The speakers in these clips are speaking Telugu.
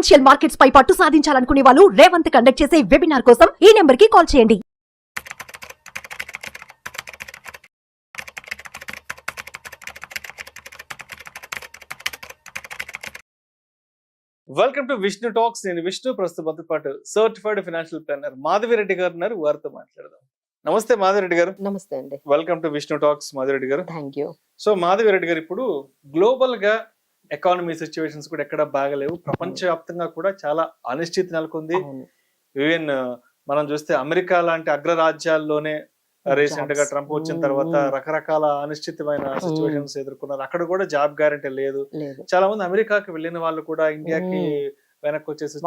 ఫైనాన్షియల్ మార్కెట్స్ పై పట్టు సాధించాలనుకునే వాళ్ళు రేవంత్ కండక్ట్ చేసే వెబినార్ కోసం ఈ నెంబర్ కి కాల్ చేయండి. Welcome to Vishnu talks. నేను విష్ణు, ప్రస్తుతం పాటు సర్టిఫైడ్ ఫైనాన్షియల్ ప్లానర్ మాధవిరెడ్డి గారు ఉన్నారు. వారితో మాట్లాడదాం. నమస్తే మాధవిరెడ్డి గారు. నమస్తే అండి. Welcome to Vishnu talks Madhavi Reddy గారు. Thank you. సో మాధవిరెడ్డి గారు, ఇప్పుడు గ్లోబల్ గా ఎకానమీ సిచ్యువేషన్స్ కూడా ఎక్కడ బాగలేవు. ప్రపంచవ్యాప్తంగా కూడా చాలా అనిశ్చితి నెలకొంది. ఈవెన్ మనం చూస్తే అమెరికా లాంటి అగ్రరాజ్యాల్లోనే రీసెంట్ గా ట్రంప్ వచ్చిన తర్వాత రకరకాల అనిశ్చితమైన సిచ్యువేషన్స్ ఎదుర్కొన్నారు. అక్కడ కూడా జాబ్ గ్యారంటీ లేదు. చాలా మంది అమెరికాకి వెళ్ళిన వాళ్ళు కూడా ఇండియాకి వెనక్కి వచ్చేసి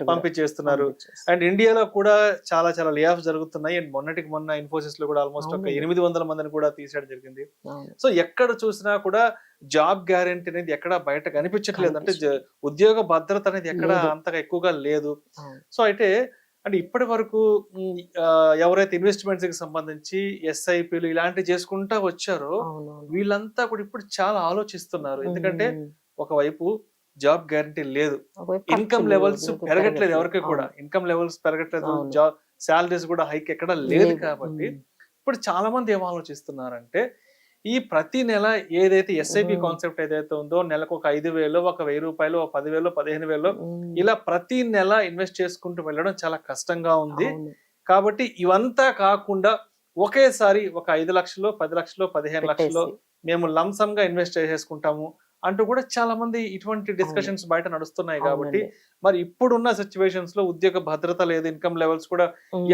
పంపించేస్తున్నారు. అండ్ ఇండియాలో కూడా చాలా చాలా లే ఆఫ్ జరుగుతున్నాయి. అండ్ మొన్నటికి మొన్న ఇన్ఫోసిస్ లో కూడా ఆల్మోస్ట్ ఒక 800 మందిని కూడా తీసేయడం జరిగింది. సో ఎక్కడ చూసినా కూడా జాబ్ గ్యారంటీ అనేది ఎక్కడ బయట కనిపించట్లేదు. అంటే ఉద్యోగ భద్రత అనేది ఎక్కడ అంతగా ఎక్కువగా లేదు. సో అయితే అంటే ఇప్పటి వరకు ఎవరైతే ఇన్వెస్ట్మెంట్స్ కి సంబంధించి ఎస్ఐపిలు ఇలాంటివి చేసుకుంటా వచ్చారో వీళ్ళంతా కూడా ఇప్పుడు చాలా ఆలోచిస్తున్నారు. ఎందుకంటే ఒకవైపు జాబ్ గ్యారంటీ లేదు, ఇన్కమ్ లెవెల్స్ పెరగట్లేదు, ఎవరికి కూడా ఇన్కమ్ లెవెల్స్ పెరగట్లేదు, జాబ్ శాలరీస్ కూడా హైక్ ఎక్కడ లేదు. కాబట్టి ఇప్పుడు చాలా మంది ఏం ఆలోచిస్తున్నారంటే ఈ ప్రతి నెల ఏదైతే ఎస్ఐపి కాన్సెప్ట్ ఏదైతే ఉందో నెలకు ఒక 5,000, ఒక 1,000 రూపాయలు, ఒక 10,000, 15,000 ఇలా ప్రతి నెల ఇన్వెస్ట్ చేసుకుంటూ వెళ్ళడం చాలా కష్టంగా ఉంది. కాబట్టి ఇవంతా కాకుండా ఒకేసారి ఒక 5 లక్షలు, 10 లక్షలు, 15 లక్షలు మేము లంసమ్ గా ఇన్వెస్ట్ చేసేసుకుంటాము అంటూ కూడా చాలా మంది ఇటువంటి డిస్కషన్స్ బయట నడుస్తున్నాయి. కాబట్టి మరి ఇప్పుడున్న సిచ్యువేషన్స్ లో ఉద్యోగ భద్రత లేదు, ఇన్కమ్ లెవెల్స్ కూడా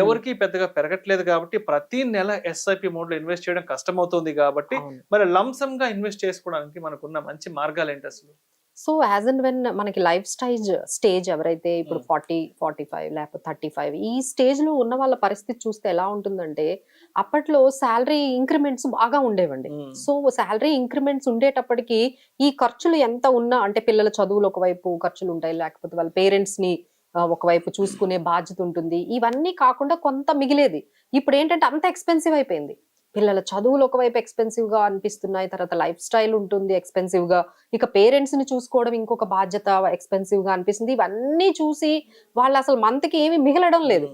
ఎవరికి పెద్దగా పెరగట్లేదు. కాబట్టి ప్రతి నెల ఎస్ఐపి మోడ్ లో ఇన్వెస్ట్ చేయడం కష్టమవుతుంది. కాబట్టి మరి లంసమ్ గా ఇన్వెస్ట్ చేసుకోవడానికి మనకున్న మంచి మార్గాలు ఏంటి అసలు? సో యాజ్ అండ్ వెన్ మనకి లైఫ్ స్టేజ్ ఎవరైతే ఇప్పుడు 40, 45 లేకపోతే 35 ఈ స్టేజ్ లో ఉన్న వాళ్ళ పరిస్థితి చూస్తే ఎలా ఉంటుందంటే అప్పట్లో శాలరీ ఇంక్రిమెంట్స్ బాగా ఉండేవండి. సో శాలరీ ఇంక్రిమెంట్స్ ఉండేటప్పటికి ఈ ఖర్చులు ఎంత ఉన్నా, అంటే పిల్లల చదువులు ఒకవైపు ఖర్చులు ఉంటాయి, లేకపోతే వాళ్ళ పేరెంట్స్ ని ఒకవైపు చూసుకునే బాధ్యత ఉంటుంది, ఇవన్నీ కాకుండా కొంత మిగిలేది. ఇప్పుడు ఏంటంటే అంత ఎక్స్పెన్సివ్ అయిపోయింది. పిల్లల చదువులు ఒకవైపు ఎక్స్పెన్సివ్ గా అనిపిస్తున్నాయి, తర్వాత లైఫ్ స్టైల్ ఉంటుంది ఎక్స్పెన్సివ్ గా, ఇక పేరెంట్స్ ని చూసుకోవడం ఇంకొక బాధ్యత ఎక్స్పెన్సివ్ గా అనిపిస్తుంది. ఇవన్నీ చూసి వాళ్ళు అసలు మంత్ కి ఏమి మిగలడం లేదు.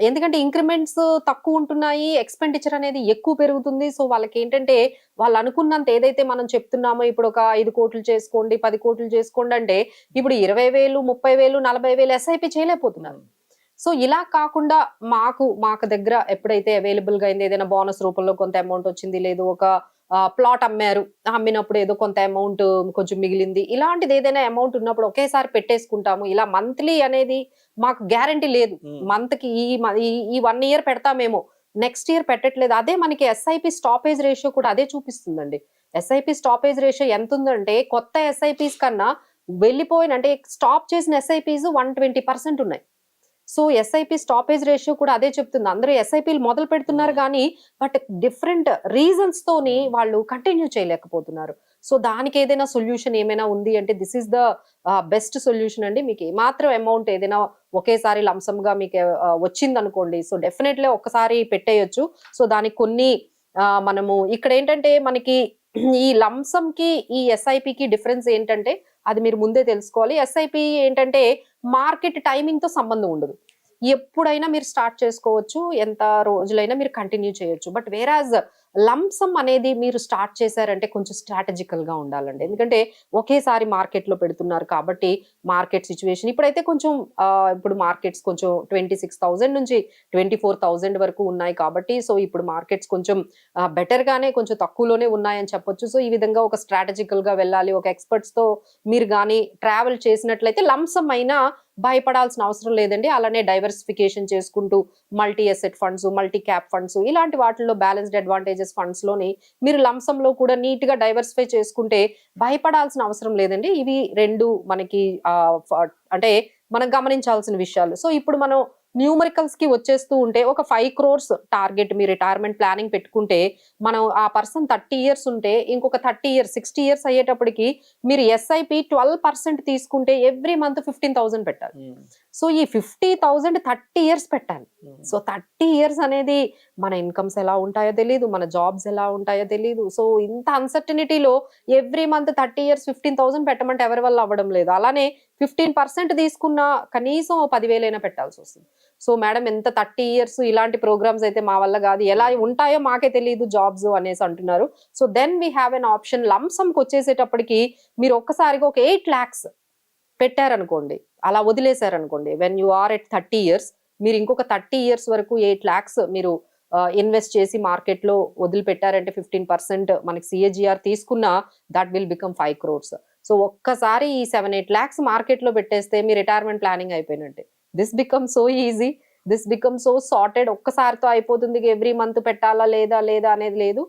ఎందుకంటే ఇంక్రిమెంట్స్ తక్కువ ఉంటున్నాయి, ఎక్స్పెండిచర్ అనేది ఎక్కువ పెరుగుతుంది. సో వాళ్ళకి ఏంటంటే వాళ్ళు అనుకున్నంత ఏదైతే మనం చెప్తున్నామో ఇప్పుడు ఒక 5 కోట్లు చేసుకోండి, 10 కోట్లు చేసుకోండి అంటే ఇప్పుడు 20,000, 30,000, 40,000 ఎస్ఐపి చేయలేకపోతున్నారు. సో ఇలా కాకుండా మాకు దగ్గర ఎప్పుడైతే అవైలబుల్ గా అయింది, ఏదైనా బోనస్ రూపంలో కొంత అమౌంట్ వచ్చింది, లేదు ఒక ప్లాట్ అమ్మారు, అమ్మినప్పుడు ఏదో కొంత అమౌంట్ కొంచెం మిగిలింది, ఇలాంటిది ఏదైనా అమౌంట్ ఉన్నప్పుడు ఒకేసారి పెట్టేసుకుంటాము. ఇలా మంత్లీ అనేది మాకు గ్యారంటీ లేదు. మంత్ కి ఈ 1 ఇయర్ పెడతామేమో, నెక్స్ట్ ఇయర్ పెట్టట్లేదు. అదే మనకి ఎస్ఐపి స్టాపేజ్ రేషియో కూడా అదే చూపిస్తుందండి. ఎస్ఐపి స్టాపేజ్ రేషియో ఎంత ఉందంటే కొత్త ఎస్ఐపిస్ కన్నా వెళ్ళిపోయిన, అంటే స్టాప్ చేసిన ఎస్ఐపిస్ 120% ఉన్నాయి. సో ఎస్ఐపి స్టాపేజ్ రేషియో కూడా అదే చెప్తుంది. అందరూ ఎస్ఐపీలు మొదలు పెడుతున్నారు కానీ బట్ డిఫరెంట్ రీజన్స్ తోని వాళ్ళు కంటిన్యూ చేయలేకపోతున్నారు. సో దానికి ఏదైనా సొల్యూషన్ ఏమైనా ఉంది అంటే this is the best solution అండి. మీకు ఏమాత్రం అమౌంట్ ఏదైనా ఒకేసారి లంసమ్ గా మీకు వచ్చింది అనుకోండి, సో డెఫినెట్లీ ఒక్కసారి పెట్టేయచ్చు. సో దానికి కొన్ని మనము ఇక్కడ ఏంటంటే మనకి ఈ లంసమ్ కి ఈ ఎస్ఐపికి డిఫరెన్స్ ఏంటంటే అది మీరు ముందే తెలుసుకోవాలి. ఎస్ఐపి ఏంటంటే మార్కెట్ టైమింగ్ తో సంబంధం ఉండదు, ఎప్పుడైనా మీరు స్టార్ట్ చేసుకోవచ్చు, ఎంత రోజులైనా మీరు కంటిన్యూ చేయొచ్చు. బట్ వేరాజ్ లంసమ్ అనేది మీరు స్టార్ట్ చేశారంటే కొంచెం స్ట్రాటజికల్ గా ఉండాలండి. ఎందుకంటే ఒకేసారి మార్కెట్ లో పెడుతున్నారు కాబట్టి మార్కెట్ సిచ్యువేషన్ ఇప్పుడైతే కొంచెం ఇప్పుడు మార్కెట్స్ కొంచెం 26,000 నుంచి 24,000 వరకు ఉన్నాయి కాబట్టి సో ఇప్పుడు మార్కెట్స్ కొంచెం బెటర్ గానే కొంచెం తక్కువలోనే ఉన్నాయని చెప్పొచ్చు. సో ఈ విధంగా ఒక స్ట్రాటజికల్ గా వెళ్ళాలి, ఒక ఎక్స్పర్ట్స్ తో మీరు కానీ ట్రావెల్ చేసినట్లయితే లంసమ్ అయినా భయపడాల్సిన అవసరం లేదండి. అలానే డైవర్సిఫికేషన్ చేసుకుంటూ multi asset funds, multi cap funds ఇలాంటి వాటిల్లో బ్యాలెన్స్డ్ అడ్వాంటేజెస్ ఫండ్స్ లోని మీరు లంసమ్ లో కూడా నీట్ గా డైవర్సిఫై చేసుకుంటే భయపడాల్సిన అవసరం లేదండి. ఇవి రెండు మనకి అంటే మనం గమనించాల్సిన విషయాలు. సో ఇప్పుడు మనం న్యూమరికల్స్ కి వచ్చేస్తూ ఉంటే ఒక 5 crores టార్గెట్ మీ రిటైర్మెంట్ ప్లానింగ్ పెట్టుకుంటే మనం ఆ పర్సన్ 30 years ఉంటే ఇంకొక 30 years 60 years అయ్యేటప్పటికి మీరు ఎస్ఐపి 12% తీసుకుంటే ఎవ్రీ మంత్ 15,000 పెట్టాలి. సో ఈ 50,000 30 years పెట్టాలి. సో 30 years అనేది మన ఇన్కమ్స్ ఎలా ఉంటాయో తెలియదు, మన జాబ్స్ ఎలా ఉంటాయో తెలియదు. సో ఇంత అన్సర్టనిటీలో ఎవ్రీ మంత్ 30 years 15,000 పెట్టమంటే ఎవరి వల్ల అవ్వడం లేదు. అలానే 15% తీసుకున్న కనీసం 10,000 అయినా పెట్టాల్సి వస్తుంది. సో మేడం ఎంత 30 years ఇలాంటి ప్రోగ్రామ్స్ అయితే మా వల్ల కాదు, ఎలా ఉంటాయో మాకే తెలియదు జాబ్స్ అనేసి అంటున్నారు. So then we have an option. లంసమ్కి వచ్చేసేటప్పటికి మీరు ఒక్కసారిగా ఒక 8 lakhs పెట్టారనుకోండి, అలా వదిలేశారనుకోండి, when you are at 30 years మీరు ఇంకొక 30 years వరకు 8 lakhs మీరు ఇన్వెస్ట్ చేసి మార్కెట్ లో వదిలిపెట్టారంటే 15% మనకి సిఏజిఆర్ తీసుకున్నా that will become 5 crores. So ఒక్కసారి ఈ 7-8 lakhs మార్కెట్ లో పెట్టేస్తే మీ రిటైర్మెంట్ ప్లానింగ్ అయిపోయినట్టే. This become so easy, this become so sorted. ఒక్కసారితో అయిపోతుంది, ఎవ్రీ మంత్ పెట్టాలా లేదా లేదా అనేది లేదు.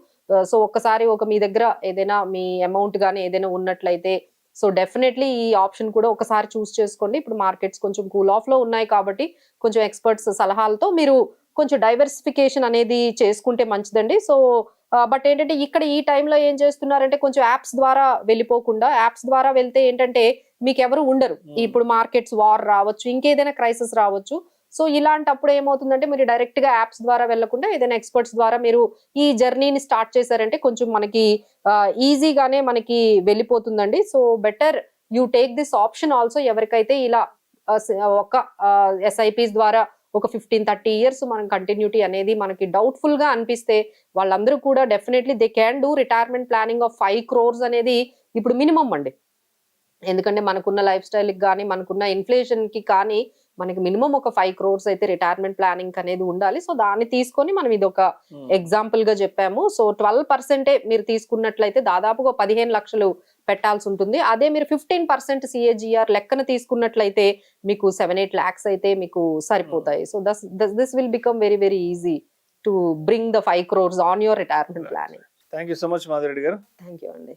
సో ఒక్కసారి మీ దగ్గర ఏదైనా మీ అమౌంట్ కానీ ఏదైనా ఉన్నట్లయితే సో డెఫినెట్లీ ఈ ఆప్షన్ కూడా ఒకసారి చూస్ చేసుకోండి. ఇప్పుడు మార్కెట్స్ కొంచెం కూల్ ఆఫ్ లో ఉన్నాయి కాబట్టి కొంచెం ఎక్స్పర్ట్స్ సలహాలతో మీరు కొంచెం డైవర్సిఫికేషన్ అనేది చేసుకుంటే మంచిదండి. సో బట్ ఏంటంటే ఇక్కడ ఈ టైంలో ఏం చేస్తున్నారంటే కొంచెం యాప్స్ ద్వారా వెళ్ళిపోకుండా, యాప్స్ ద్వారా వెళ్తే ఏంటంటే మీకు ఎవరు ఉండరు. ఇప్పుడు మార్కెట్స్ వార్ రావచ్చు, ఇంకేదైనా క్రైసిస్ రావచ్చు. సో ఇలాంటప్పుడు ఏమవుతుందంటే మీరు డైరెక్ట్ గా యాప్స్ ద్వారా వెళ్లకుండా ఏదైనా ఎక్స్పర్ట్స్ ద్వారా మీరు ఈ జర్నీని స్టార్ట్ చేశారంటే కొంచెం మనకి ఈజీగానే మనకి వెళ్ళిపోతుందండి. So better you take this option also. ఎవరికైతే ఇలా ఒక ఎస్ఐపిస్ ద్వారా ఒక 15-30 years మనం కంటిన్యూటీ అనేది మనకి డౌట్ఫుల్ గా అనిపిస్తే వాళ్ళందరూ కూడా definitely they can do retirement planning of 5 crores అనేది ఇప్పుడు మినిమం అండి. ఎందుకంటే మనకున్న లైఫ్ స్టైల్ కి కానీ మనకున్న ఇన్ఫ్లేషన్ కి కానీ మనకి మినిమం ఒక 5 crores అయితే రిటైర్మెంట్ ప్లానింగ్ అనేది ఉండాలి. సో దాన్ని తీసుకొని మనం ఇది ఒక ఎగ్జాంపుల్ గా చెప్పాము. సో 12% మీరు తీసుకున్నట్లయితే దాదాపుగా 15 లక్షలు పెట్టాల్సి ఉంటుంది. అదే మీరు 15% సిఏజిఆర్ లెక్కన తీసుకున్నట్లయితే మీకు 7-8 lakhs అయితే మీకు సరిపోతాయి. So this will become very very easy to bring the 5 crores on your retirement planning. Thank you so much Madhu Reddy గారు. థ్యాంక్ యూ అండి.